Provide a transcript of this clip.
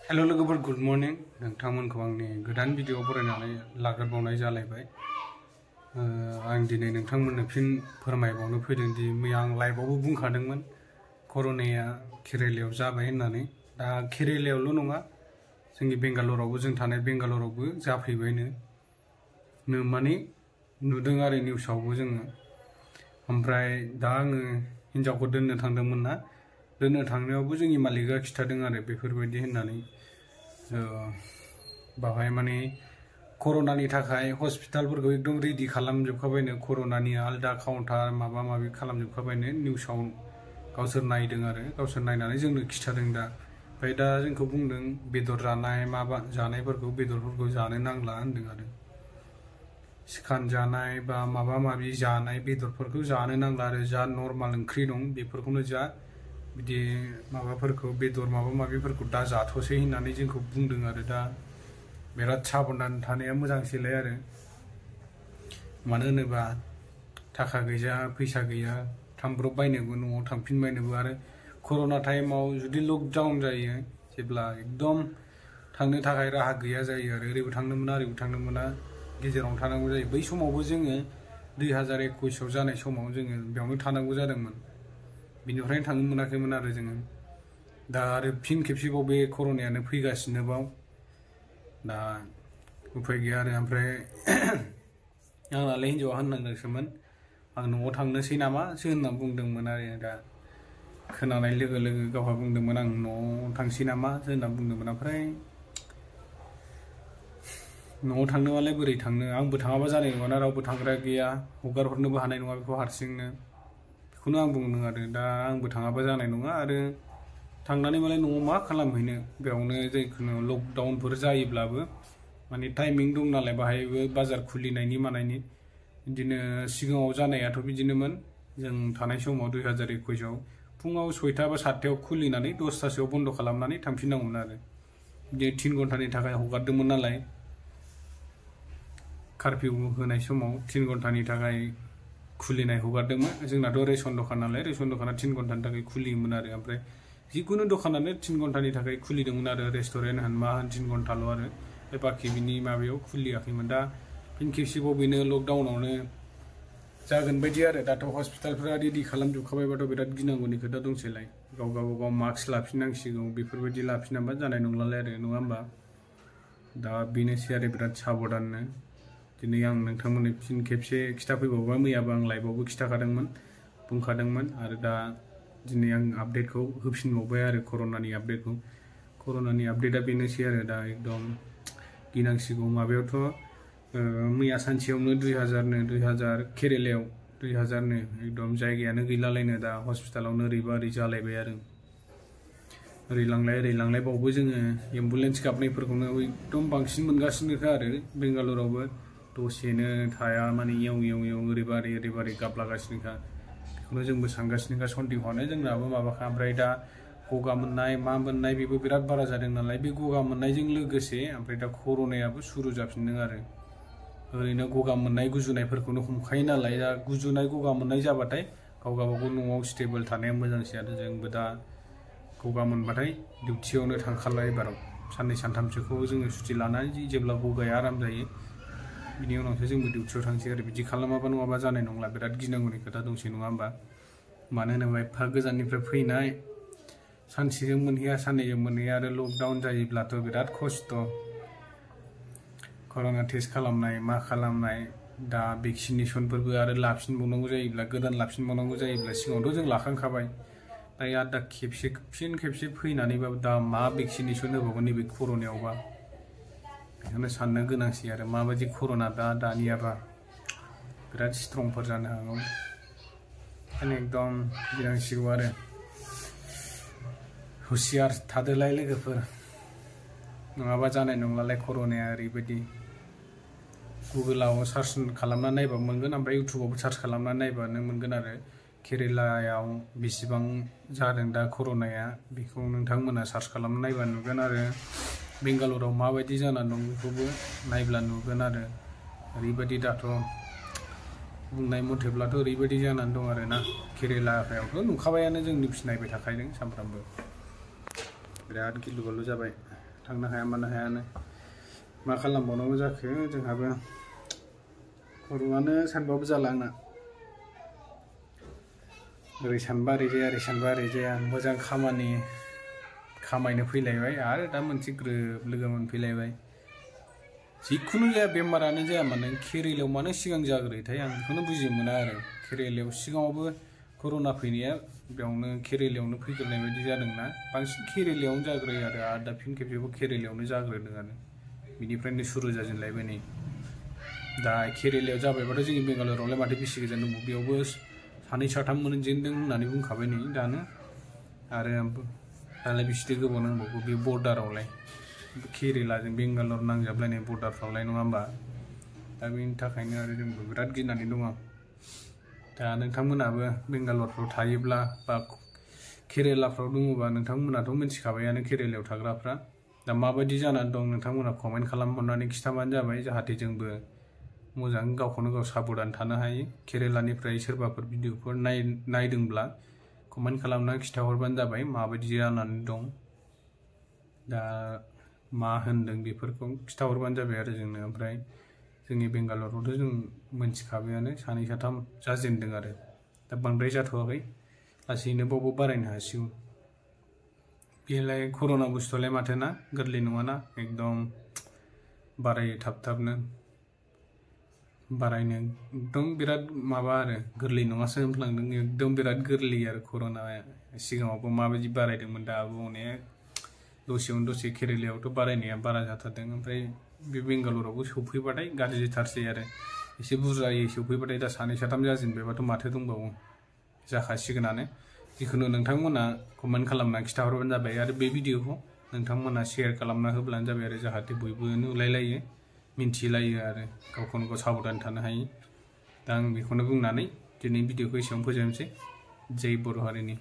Hello लोगोफोर good morning नोंथांमोनखौ आंनि गोदान भिडिअ बरायनानै लाग्रोबावनाय जालायबाय। आं दिनै नोंथांमोननो फिन फोरमायबावनो फैदों दि मैया आं लाइभआवबो बुंखादोंमोन कर'नाया केरेलायाव जाबाय होननानै। दा केरेलायावल' नङा, जोंनि बेंगालरावबो, जों थानाय बेंगालरावबो जाफैबायनो माने नुदों आरो निउसावबो जोङो। ओमफ्राय दा आङो हिन्जावखौ दोननो थांदोंमोन ना, दोननो थांनायावबो जोंनि मालिकआ खिथादों आरो बेफोरबायदि होननानै। बावहाय माने कर'नानि थाखाय हस्पिटालफोरखौ एकदम रेडि खालामजोबखाबायनो, कर'नानि आलदा काउन्टार माबा माबि खालामजोबखाबायनो। निउसाव गावसोर नायदों आरो गावसोर नायनानै जोंनो खिथादों दा। ओमफ्राय दा जोंखौ बुंदों बेदर जानाय माबा जानायफोरखौ, बेदरफोरखौ जानो नांला होनदों आरो। सिखान जानाय बा माबा माबि जानाय बेदरफोरखौ जानो नांला आरो, जा नर्माल ओंख्रि दं बेफोरखौनो जा, बिदि माबाफोरखौ बेदर माबा माबिफोरखौ दा जाथ'सै होननानै जोंखौ बुंदों आरो। दा बिराद साबधान थानाया मोजांसैलाय आरो, मानो होनोबा थाखा गैया फैसा गैया थांब्रबबायनोबो, न'आव थांफिनबायनोबो। आरो कर'ना टाइमाव जुदि लकडाउन जायो, जेब्ला एकदम थांनो थाखाय राहा गैया जायो आरो, ओरैबो थांनो मोना ओरैबो थांनो मोना, गेजेरावनो थानांगौ जायो। बै समावबो जोङो 2021आव जानाय समाव जोङो बेयावनो थानांगौ जादोंमोन, बिनिफ्रायनो थांनो मोनाखैमोन आरो जोङो। दा आरो फिन खेबसेबाव बे कर'नायानो फैगासिनोबाव, दा उफाय गैया आरो। ओमफ्राय आंनालाय हिन्जावा होननांदोंसोमोन, आं न'आव थांनोसै नामासो होनना बुंदोंमोन आरो। दा खोनानाय लोगो लोगो गावहा बुंदोंमोन आं न'आव थांसै नामासो होनना बुंदोंमोन। ओमफ्राय न'आव थांनोबालाय बोरै थांनो, आंबो थाङाबा जानाय नङाना, रावबो थांग्रा गैया, हगार हरनोबो हानाय नङा बेखौ हारसिंनो, बेखौनो आं बुंदों आरो। दा आंबो थाङाबा जानाय नङा, आरो थांनानै मालाय न'आव मा खालामहैनो, बेयावनो जिखुनु लकडाउनफोर जायोब्लाबो माने टाइमिं दं नालाय बाहायबो, बाजार खुलिनायनि मानायनि। बिदिनो सिगाङाव जानायाथ' बिदिनोमोन, जों थानाय समाव 2021आव फुङाव 6टा बा 7टायाव खुलिनानै 10टासोआव बन्द' खालामनानै थांफिननांगौमोन आरो। बिदिनो 3 घन्टानि थाखाय हगारदोंमोन नालाय, कारफिउ होनाय समाव 3 घन्टानि थाखाय खुलिनाय हगारदोंमोन। जोंनाथ' रेसन दखान नालाय, रेसन दखाना 3 घन्टानि थाखाय खुलियोमोन आरो। ओमफ्राय जिखुनु दखानानो 3 घन्टानि थाखाय खुलिदोंमोन आरो, रेस्टुरेन्ट होन मा होन 3 घन्टाल' आरो, बाखि बिनि माबायाव खुलियाखैमोन। दा फिन खेबसेबाव बेनो लकडाउनावनो जागोन बायदि आरो। दाथ' हस्पिटालफोरा रेडि खालामजोबखाबायबाथ' बिराद गिनांगौनि खोथा दंसैलाय, गाव मास्क लाफिननांसिगौ, बेफोरबायदि लाफिनाबा जानाय नंलालाय आरो, नङा होमबा? दा बेनोसै आरो, बिराद साबधाननो। दिनै आं नोंथांमोननो फिन खेबसे खिथाफैबावबाय, मैयाबो आं लाइभआवबो खिथाखादोंमोन, बुंखादोंमोन, आरो दा दिनै आं आपडेटखौ होफिनबावबाय आरो, कर'नानि आपडेटखौ। कर'नानि आपडेटआ बेनोसै आरो, दा एकदम गिनांसिगौ। माबायावथ' मैया सानसेयावनो 2000 केरेलायाव 2000नो, एकदम जायगायानो गैलालायनो, दा हस्पिटालावनो ओरैबा ओरै जालायबाय आरो। ओरै लांलाय बावबो जोङो एम्बुलेन्स गाबनायफोरखौनो एकदम बांसिन मोनगासिनोखा आरो बेंगालरावबो। दसेनो थाया माने एव ओरैबा ओरै गाबलागासिनोखा। बेखौनो जोंबो सानगासिनोखा, सन्देहआनो जोंनाबो माबाखा। ओमफ्राय दा गगा मोननाय मा मोननाय बेबो बिराद बारा जादों नालाय, बे गगा मोननायजों लोगोसे ओमफ्राय दा कर'नायाबो सुरु जाफिनदों आरो। ओरैनो गगा मोननाय गुजुनायफोरखौनो हमखायो नालाय, दा गुजुनाय गगा मोननाय जाबाथाय गाव गावबागाव न'आव स्टेबल थानाया मोजांसै आरो। जोंबो दा गगा मोनबाथाय डिउटियावनो थांखाला, एबाराव 2 सानथामसोखौ जोङो सुटि लानानै, जेब्ला गगाया आराम जायो बिनि उनावसो जोंबो डिउटियाव थांसै आरो। बिदि खालामाबा नङाबा जानाय नंला, बिराद गिनांगौनि खोथा दंसै, नङा होमबा? मानो होनोबा एफा गोजाननिफ्राय फैनाय, सानसेजों मोनहैया साननैजों मोनहैया, आरो लकडाउन जायोब्लाथ' बिराद खस्थ'। कर'ना टेस्ट खालामनाय मा खालामनाय, दा भेक्सिनेसनफोरबो आरो लाफिनबावनांगौ जायोब्ला, गोदान लाफिनबावनांगौ जायोब्ला, सिगाङावथ' जों लाखांखाबाय, दायो आरो दा फिन खेबसे फैनानैबाबो दा मा भेक्सिनेसन होबावगोन नैबे कर'नायावबा, बेखौनो साननो गोनांसै आरो। माबायदि कर'ना दानियाबा, बिराद स्ट्रंफोर जानो हागौ, ओंखायनो एकदम गिनांसिगौ आरो। हुसियार थादोलाय लोगोफोर, नङाबा जानाय नंलालाय कर'नाया ओरैबायदि। गुगोलाव सार्च खालामना नायबा मोनगोन, ओमफ्राय इउटुबावबो सार्च खालामना नायबानो मोनगोन आरो। केरेलायाव बेसेबां जादों दा कर'नाया, बेखौ नोंथांमोना सार्च खालामना नायबा नुगोन। आरो बेंगालराव माबायदि जानानै दं बेखौबो नायब्ला नुगोन आरो। ओरैबायदि दाथ' बुंनाय मथेब्लाथ' ओरैबायदि जानानै दं आरो ना, केरेलायावथ' नुखाबायानो, जों निउस नायबाय थाखादों सानफ्रामबो, बिराद गिलु बालु जाबाय। थांनो हाया मानो हायानो मा खालामबावनांगौ जाखो जोंहाबो खर'आनो सानबाबो जाला आंना ओरै सानबा ओरै जाया ओरै सानबा ओरै जाया मोजां खामानि खामायनो फैलायबाय आरो दा मोनसे ग्रोब लोगो मोनफैलायबाय जिखुनु जाया बेमारानो जाया मानो केरेलायाव मानो सिगां जाग्रोयोथाय आं बेखौनो बुजि मोना आरो केरेलायाव सिगाङावबो कर'ना फैनाया बेयावनो केरेलायावनो फैग्रोनाय बायदि जादोंना बांसिन केरेलायावनो जाग्रोयो आरो दा फिन खेबसेबो केरेलायावनो जाग्रोदोंआनो बिनिफ्रायनो सुरु जाजेनलायबाय नै दा केरेलायाव जाबायबाथ' जोंनि बेंगालरावलाय माथो बेसे गोजान दङ बेयावबो सानै साथाम मोनजेनदों होननानै बुंखाबाय नै दानो आरो दालाय बेसे गोबाव नांबावगौ बे बर्डारावलाय केरेलाजों बेंगालर नांजाबलायनाय बर्डारफ्रावलाय नङा होमबा दा बेनि थाखायनो आरो जोंबो बिराद गिनानै दङ दा नोंथांमोनाबो बेंगालरफ्राव थायोब्ला बा केरेलाफ्राव दङबा नोंथांमोनाथ' मिथिखाबायानो केरेलायाव थाग्राफ्रा दा माबायदि जानानै दं नोंथांमोना कमेन्ट खालामहरनानै खिथाबानो जाबाय जाहाथे जोंबो मोजां गावखौनो गाव साबधान थानो हायो केरेलानिफ्राय सोरबाफोर भिडिअफोर नायदोंब्ला कमेन्ट खालामनानै खिथाहरबानो जाबाय माबायदि जानानै दं दा मा होनदों बेफोरखौ खिथाहरबानो जाबाय आरो जोंनो ओमफ्राय जोंनि बेंगालरावथ' जों मोनथिखाबायानो सानै साथाम जाजेनदों आरो दा बांद्राय जाथ'वाखै लासैनो बावबो बारायनो हासिगौ बेलाय कर'ना बुस्थुआलाय माथो ना गोरलै नङाना एकदम बारायो थाब थाबनो बारायनो एकदम बिराद माबा आरो गोरलै नङासो होनफ्लांदों एकदम बिराद गोरलै आरो कर'नाया सिगाङावबो माबायदि बारायदोंमोन दाबो अनेक दसेयावनो दसे केरेलायावथ' बारायनाया बारा जाथारदों ओमफ्राय बे बेंगालरावबो सौफैबाथाय गाज्रिथारसै आरो एसे बुरजायै सौफैबाथाय दा सानै साथाम जाजेनबायबाथ' माथो दंबावो जाखासिगोनानो जिखुनु नोंथांमोना कमेन्ट खालामना खिथाहरबानो जाबाय आरो बे भिडिअखौ नोंथांमोना शेयार खालामना होब्लानो जाबाय आरो जाहाथे बयबो नुलायलायो मिन्थिलायो आरो गावखौनो गाव साबधान थानो हायो दा आं बेखौनो बुंनानै दिनै भिडिअखौ एसेयावनो फोजोबनोसै जै बर' हारिनि